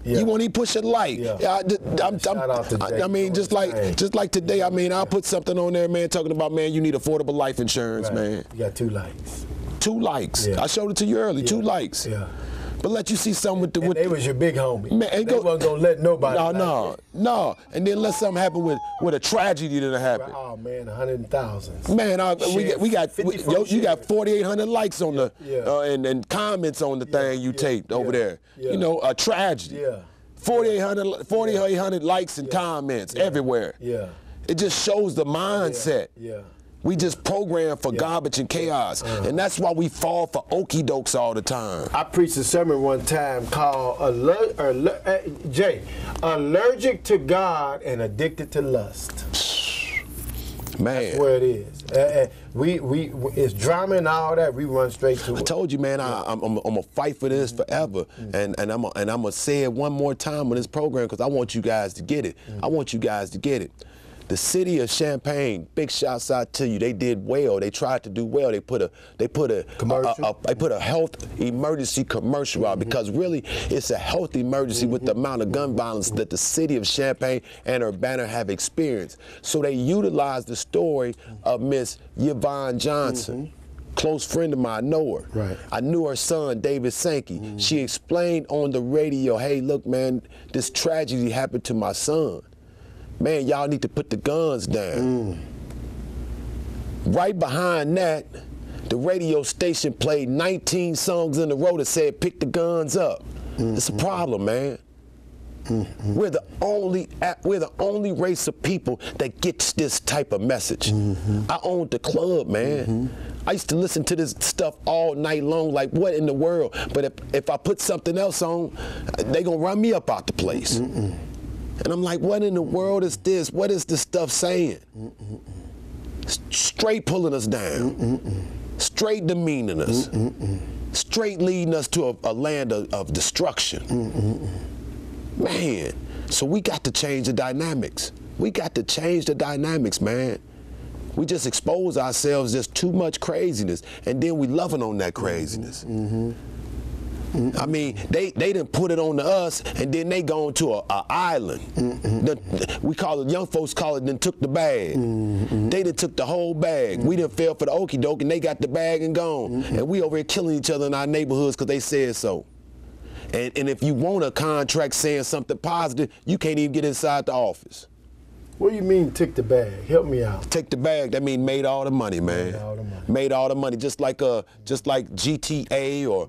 You won't even push a light. I mean, just like today. I mean, I'll put something on there, man, talking about, man, you need affordable life insurance, man. You got 2 likes. 2 likes. Yeah. I showed it to you early. 2 likes. Yeah. But let you see something with the... They was your big homie. Man, they wasn't going to let nobody... No. And then let something happen with a tragedy that happened. Oh, man, 100,000. Man, you got 4,800 likes on the... and comments on the thing you taped over there. You know, a tragedy. Yeah. 4,800 likes and comments everywhere. Yeah. It just shows the mindset. Yeah. We just program for garbage and chaos. And that's why we fall for okie dokes all the time. I preached a sermon one time called Allergic to God and Addicted to Lust. Man. That's where it is. It's drama and all that. We run straight to it. I told you, man, I'm gonna fight for this forever, and I'm gonna say it one more time on this program because I want you guys to get it. I want you guys to get it. The city of Champaign, big shouts out to you. They did well. They tried to do well. They put a health emergency commercial out because really it's a health emergency with the amount of gun violence that the city of Champaign and Urbana have experienced. So they utilized the story of Miss Yvonne Johnson. Close friend of mine, I know her. Right. I knew her son, David Sankey. She explained on the radio, hey, look, man, this tragedy happened to my son. Man, y'all need to put the guns down. Right behind that, the radio station played 19 songs in a row that said, pick the guns up. It's a problem, man. We're the only race of people that gets this type of message. I owned the club, man. I used to listen to this stuff all night long, like what in the world? But if I put something else on, they gonna run me up out the place. And I'm like, what in the world is this? What is this stuff saying? Straight pulling us down. Straight demeaning us. Straight leading us to a land of destruction. Man, so we got to change the dynamics. We got to change the dynamics, man. We just expose ourselves just too much craziness, and then we loving on that craziness. I mean, they didn't put it on to us, and then they gone to a island. We call it, young folks call it, then took the bag. They done took the whole bag. We done fell for the okie doke, and they got the bag and gone. And we over here killing each other in our neighborhoods because they said so. And if you want a contract saying something positive, you can't even get inside the office. What do you mean took the bag? Help me out. Take the bag, that means made all the money, man. Made all the money. Just like GTA or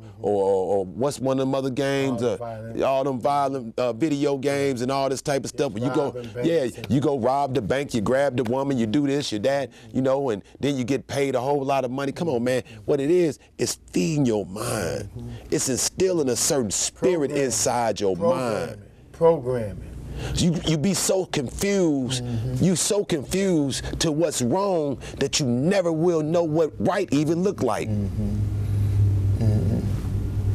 what's one of them other games? All them violent video games and all this type of stuff. But you go rob the bank, you grab the woman, you do this, you that, you know, and then you get paid a whole lot of money. Come on, man. What it is feeding your mind. It's instilling a certain spirit inside your mind. Programming. You be so confused, you so confused to what's wrong that you never will know what right even look like.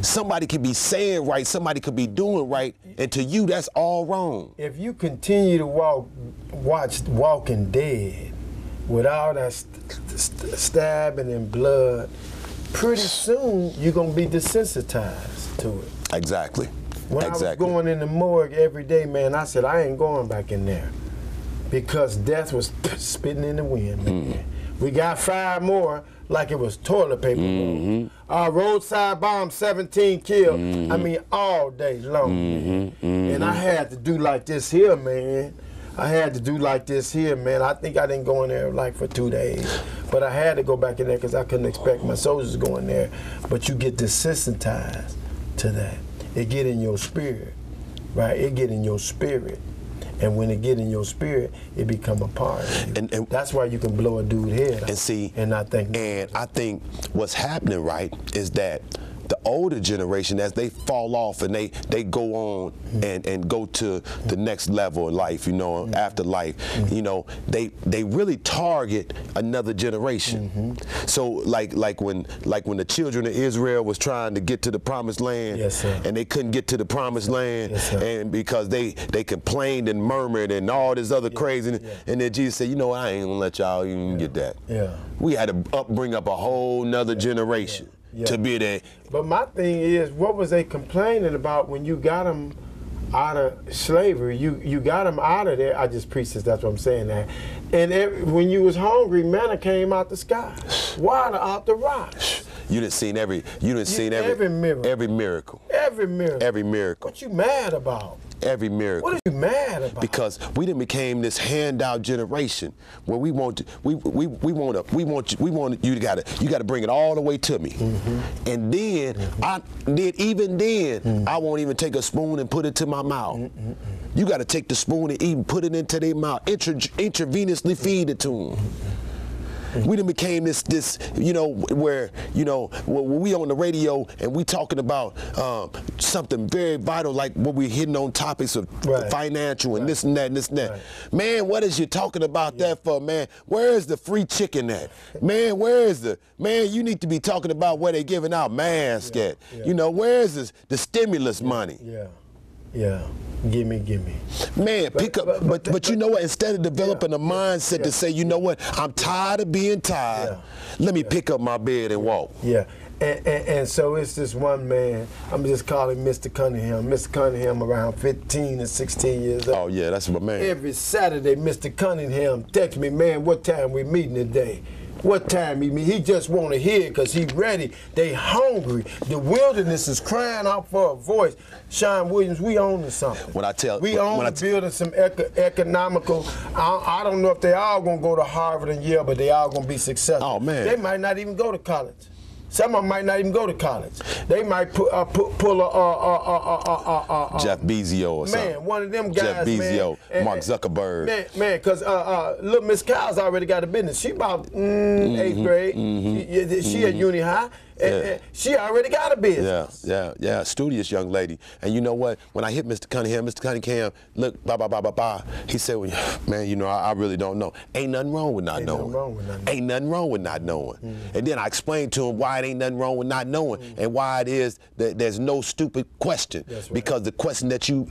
Somebody could be saying right, somebody could be doing right, and to you that's all wrong. If you continue to watch Walking Dead with all that stabbing and blood, pretty soon you're gonna be desensitized to it. Exactly. When I was going in the morgue every day, man, I said, I ain't going back in there because death was spitting in the wind, man. We got 5 more like it was toilet paper roll. Our roadside bomb, 17 killed. I mean, all day long, man. And I had to do like this here, man. I had to do like this here, man. I think I didn't go in there like for 2 days. But I had to go back in there because I couldn't expect my soldiers to go in there. But you get desensitized to that. It get in your spirit, right? It get in your spirit. And when it get in your spirit, it become a part of you. And that's why you can blow a dude's head off. And see, and I think what's happening, right, is that the older generation, as they fall off and they go on and go to the next level of life, you know, after life, you know, they really target another generation. So like when the children of Israel was trying to get to the promised land, and they couldn't get to the promised land, and because they complained and murmured and all this other craziness, and then Jesus said, you know, I ain't gonna let y'all even get that. We had to bring up a whole nother generation. To be there. But my thing is, what was they complaining about when you got them out of slavery? You got them out of there. I just preached this, that's what I'm saying that. And when you was hungry, manna came out the sky. Water out the rocks. You done seen every miracle. Every Every miracle. Every miracle. What you mad about? Every miracle. What are you mad about? Because we done became this handout generation where we want you gotta bring it all the way to me. And then I won't even take a spoon and put it to my mouth. You gotta take the spoon and even put it into their mouth, intravenously feed it to them. We done became this, where we on the radio and we talking about something very vital, like when we're hitting on topics of financial and this and that and this and that. Man, what is you talking about that for, man? Where is the free chicken at? Man, man, you need to be talking about where they giving out masks at. Where is the stimulus money? Yeah. Gimme. Man, but you know what? Instead of developing a mindset to say, you know what, I'm tired of being tired. Let me pick up my bed and walk. And so it's this one man, I'm just calling Mr. Cunningham. Mr. Cunningham around 15 and 16 years old. Oh yeah, that's my man. Every Saturday, Mr. Cunningham text me, man, what time we meeting today? What time he meet? He just want to hear because he ready. They hungry. The wilderness is crying out for a voice. Sean Williams, we own to something. We own building some economical. I don't know if they all gonna go to Harvard and Yale, but they all gonna be successful. Oh man, they might not even go to college. Some of them might not even go to college. They might pull a Jeff Bezos or something. Man, one of them guys, Jeff Bezos, man, Mark Zuckerberg. Man, because little Miss Kyle's already got a business. She about 8th grade. She at uni high. She already got a business. Yeah, studious young lady. And you know what? When I hit Mr. Cunningham, look, he said, well, man, I really don't know. Ain't nothing wrong with not knowing. Ain't nothing wrong with not knowing. And then I explained to him why it ain't nothing wrong with not knowing and why it is that there's no stupid question. Because the question that you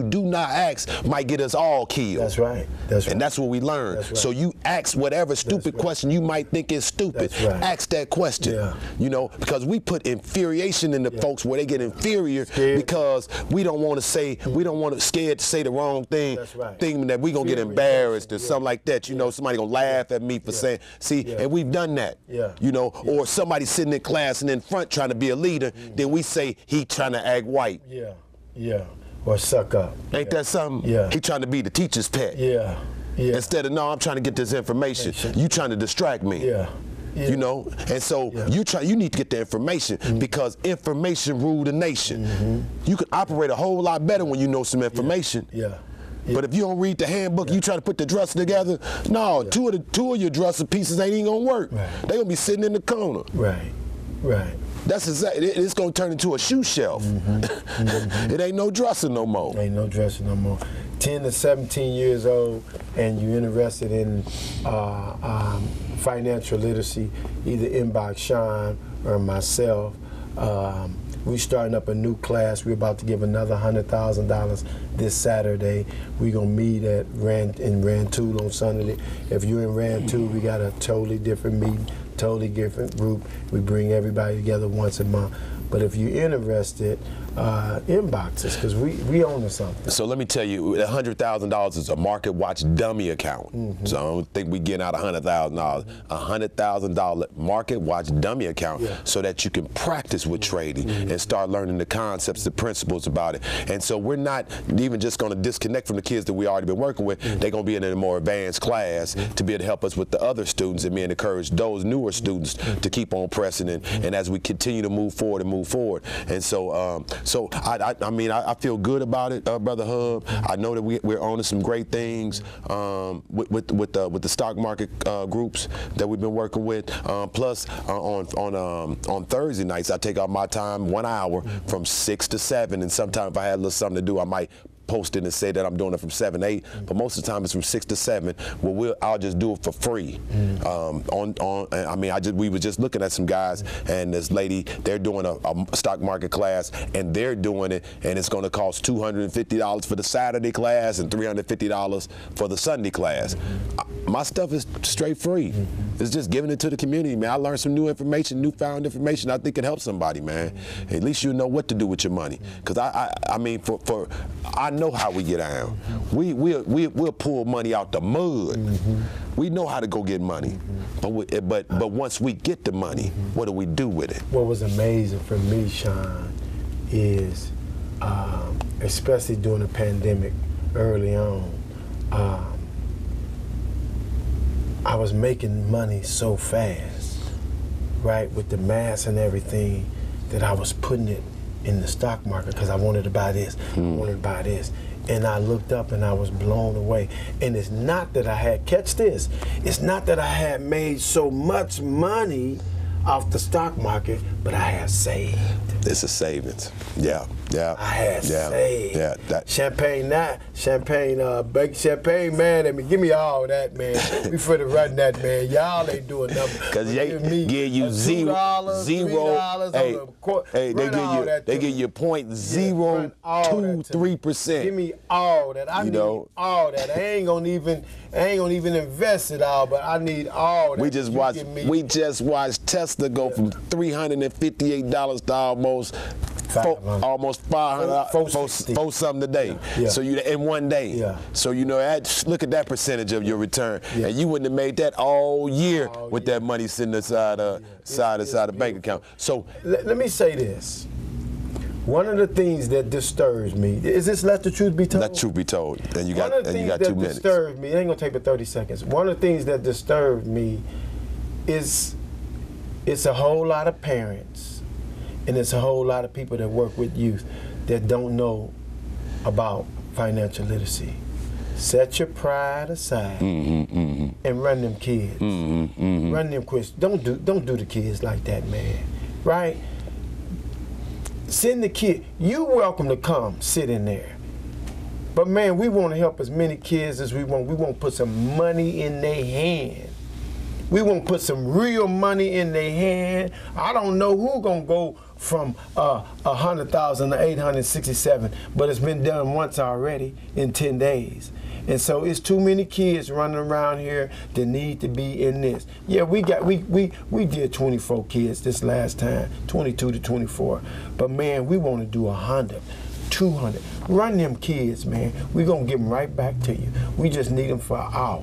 do not ask might get us all killed. That's right. And that's what we learn. So you ask whatever stupid question you might think is stupid. Ask that question. Because we put infuriation in the folks where they get inferior because we don't want to say, scared to say the wrong thing, thinking that we gonna get embarrassed or something like that. Somebody gonna laugh at me for saying, and we've done that. Or somebody sitting in class and in front trying to be a leader, then we say he trying to act white. Or suck up. Ain't that something? He trying to be the teacher's pet. Instead of, no, I'm trying to get this information. You trying to distract me. And so you need to get the information because information rule the nation. You can operate a whole lot better when you know some information. But if you don't read the handbook, you try to put the dresser together, no, two of your dresser pieces ain't even gonna work. They gonna be sitting in the corner. That's exactly, it's gonna turn into a shoe shelf. It ain't no dresser no more. 10 to 17 years old and you're interested in financial literacy, either inbox Sean or myself. We're starting up a new class. We're about to give another $100,000 this Saturday. We're going to meet in Rantoul on Sunday. If you're in Rantoul, we got a totally different meeting, totally different group. We bring everybody together once a month. But if you're interested, inbox us because we own to something. So let me tell you, $100,000 is a Market Watch dummy account. So I don't think we getting out $100,000. $100,000 Market Watch dummy account so that you can practice with trading and start learning the concepts, the principles about it. And so we're not even just going to disconnect from the kids that we already been working with. They're going to be in a more advanced class to be able to help us with the other students and encourage those newer students to keep on pressing and as we continue to move forward. And so I feel good about it, Brother Hub. I know that we're on to some great things with the stock market groups that we've been working with. Plus, on Thursday nights, I take out my time 1 hour from 6 to 7, and sometimes if I had a little something to do, I might post it and say that I'm doing it from 7 to 8, but most of the time it's from 6 to 7. I'll just do it for free. We were just looking at some guys, and this lady, they're doing a stock market class, and they're doing it, and it's going to cost $250 for the Saturday class and $350 for the Sunday class. My stuff is straight free. It's just giving it to the community, man. I learned some newfound information. I think it helps somebody, man. At least you know what to do with your money, because I know how we get down. We'll pull money out the mud. We know how to go get money. But once we get the money, what do we do with it? What was amazing for me, Sean, is, especially during the pandemic early on, I was making money so fast, right, with the mass and everything, that I was putting it in the stock market because I wanted to buy this, I wanted to buy this. And I looked up and I was blown away. And it's not that I had, catch this, it's not that I had made so much money off the stock market, but I had saved. It's a savings. Yeah, yeah. I had saved. Yeah, that. Champagne, baked champagne, man. I mean, give me all that, man. We for the run that, man. Y'all ain't doing nothing. Cause they give you zero. Hey, they give you 0.023%. Give me all that. I need all that. I ain't gonna even invest it all, but I need all that. We just watched Tesla go from $358 to almost $500 for something today. Yeah. So you in one day. Yeah. So look at that percentage of your return, and you wouldn't have made that all year with that money sitting aside the bank account. So let me say this. One of the things that disturbs me is this. Let the truth be told. Let the truth be told. And you got 2 minutes. One of the things that disturbs me. It ain't gonna take but 30 seconds. One of the things that disturbs me is it's a whole lot of parents, and it's a whole lot of people that work with youth that don't know about financial literacy. Set your pride aside and run them kids. Run them kids. Don't do the kids like that, man. Right? Send the kid. You welcome to come sit in there. But man, we want to help as many kids as we want. We want to put some money in their hand. We want to put some real money in their hand. I don't know who gonna go from 100,000 to 867, but it's been done once already in 10 days. And so it's too many kids running around here that need to be in this. Yeah, we did 24 kids this last time, 22 to 24. But man, we want to do 100, 200. Run them kids, man. We're gonna give them right back to you. We just need them for an hour.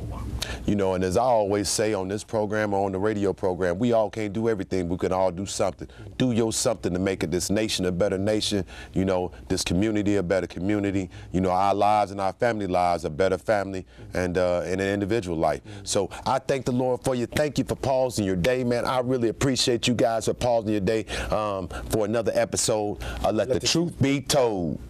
You know, and as I always say on this program or on the radio program, we all can't do everything. We can all do something. Do your something to make this nation a better nation, you know, this community a better community, you know, our lives and our family lives a better family and an individual life. So I thank the Lord for you. Thank you for pausing your day, man. I really appreciate you guys for pausing your day for another episode. Let the truth be told.